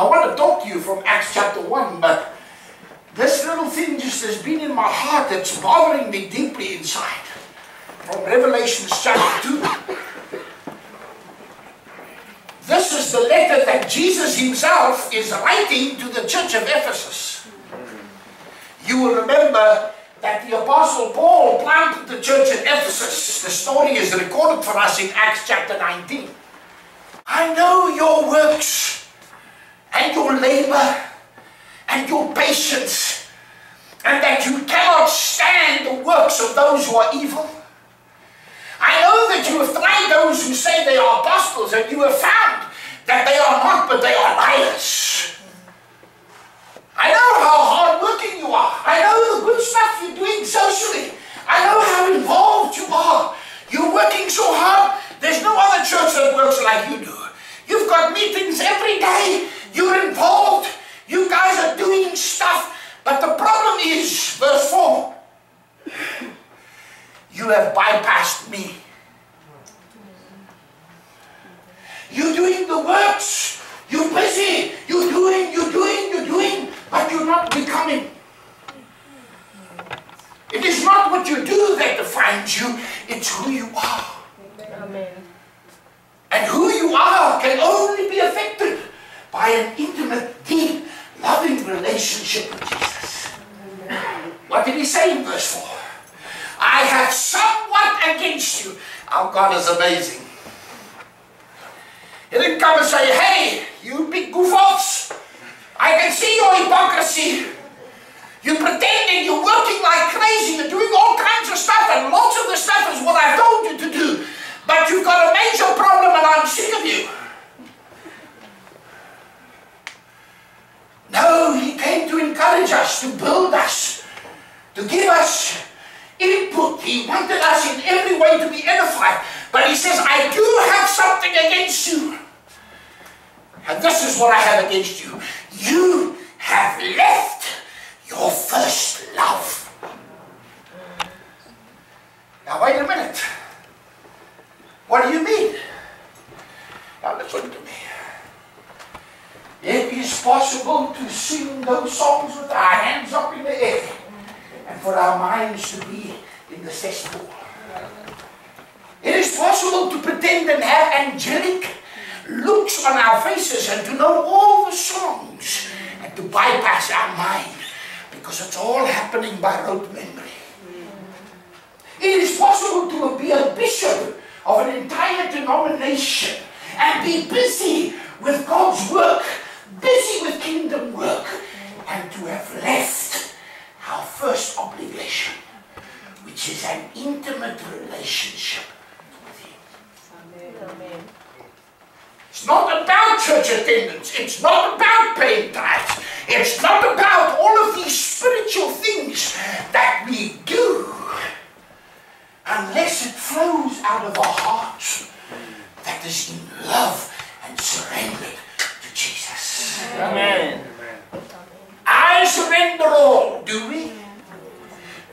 I want to talk to you from Acts chapter 1, but this little thing just has been in my heart. It's bothering me deeply inside. From Revelation chapter 2. This is the letter that Jesus himself is writing to the church of Ephesus. You will remember that the Apostle Paul planted the church at Ephesus. The story is recorded for us in Acts chapter 19. I know your works and your labor and your patience, and that you cannot stand the works of those who are evil. I know that you have tried those who say they are apostles, and you have found that they are not, but they are liars. I know how hard-working you are. I know the good stuff you're doing socially. I know how involved you are. You're working so hard. There's no other church that works like you do. You've got meetings every day. You're involved. You guys are doing stuff. But the problem is, verse 4, you have bypassed me. You're doing the works. You're busy. You're doing, but you're not becoming. It is not what you do that defines you. It's who you are. Amen. And who you are can only be affected by an intimate, deep, loving relationship with Jesus. Amen. What did he say in verse 4? I have somewhat against you. Our God is amazing. He didn't come and say, hey, you big goof-offs, I can see your hypocrisy. You're pretending, you're working like crazy, you're doing all kinds of stuff, and lots of the stuff is what I told you to do. But you've got a major problem and I'm sick of you. No, he came to encourage us, to build us, to give us input. He wanted us in every way to be edified. But he says, I do have something against you. And this is what I have against you. You have left your first love. Now wait a minute. What do you mean? Now listen to me. It is possible to sing those songs with our hands up in the air and for our minds to be in the cesspool. It is possible to pretend and have angelic looks on our faces and to know all the songs and to bypass our mind because it's all happening by rote memory. It is possible to be a bishop of an entire denomination and be busy with God's work, busy with kingdom work, and to have left our first obligation, which is an intimate relationship with Him. Amen. It's not about church attendance. It's not about paying tithes. It's not about all of these spiritual things that we do unless it flows out of a heart that is in love and surrendered to Jesus. Amen. I surrender all. Do we?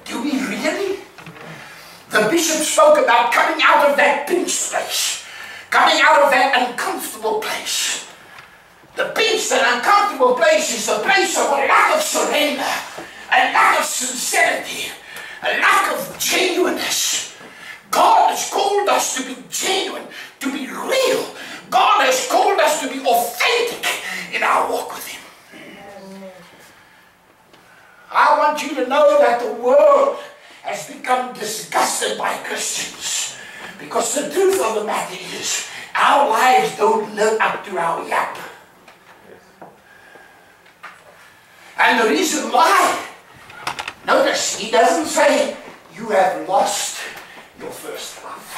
Do we really? The bishop spoke about coming out of that pinch place, coming out of that uncomfortable place. The pinch, that uncomfortable place, is the place of a lack of surrender, a lack of sincerity, a lack of genuineness. God has called us to be genuine, to be real. God has called us to be authentic in our walk with Him. I want you to know that the world has become disgusted by Christians, because the truth of the matter is our lives don't live up to our yap. And the reason why, notice, he doesn't say you have lost your first love.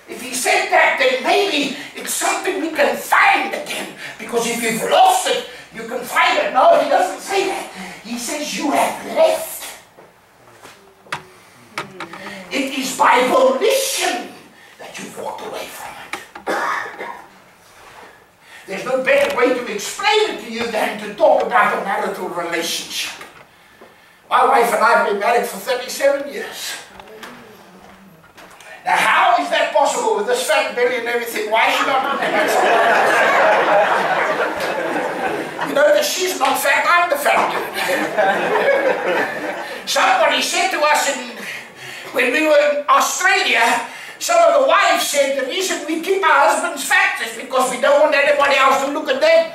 If he said that, then maybe it's something we can find again, because if you've lost it, you can find it. No, he doesn't say that. He says you have left. It is by volition that you've walked away from it. There's no better way to explain it to you than to talk about a marital relationship. My wife and I have been married for 37 years. Now, how is that possible with this fat belly and everything? Why is she not doing that? You know, that she's not fat, I'm the fat dude. Somebody said to us when we were in Australia, some of the wives said the reason we keep our husbands fat is because we don't want anybody else to look at them.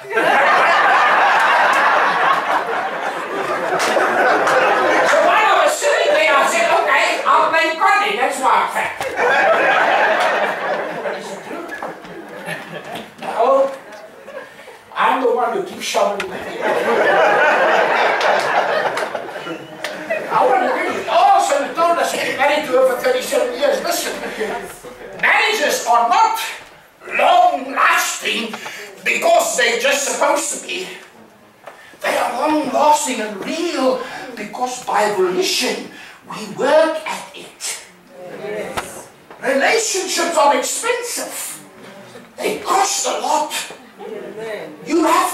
So while I was sitting there, I said, okay, I'll blame Connie, that's why I'm fat. Is it true? No, I'm the one who keeps shoveling the thing. I want to tell you, also they told us he's married to her for 37 years. Listen, marriages are not long-lasting because they're just supposed to be. They are long-lasting and real because by volition we work at it. Yes. Relationships are expensive. They cost a lot. You have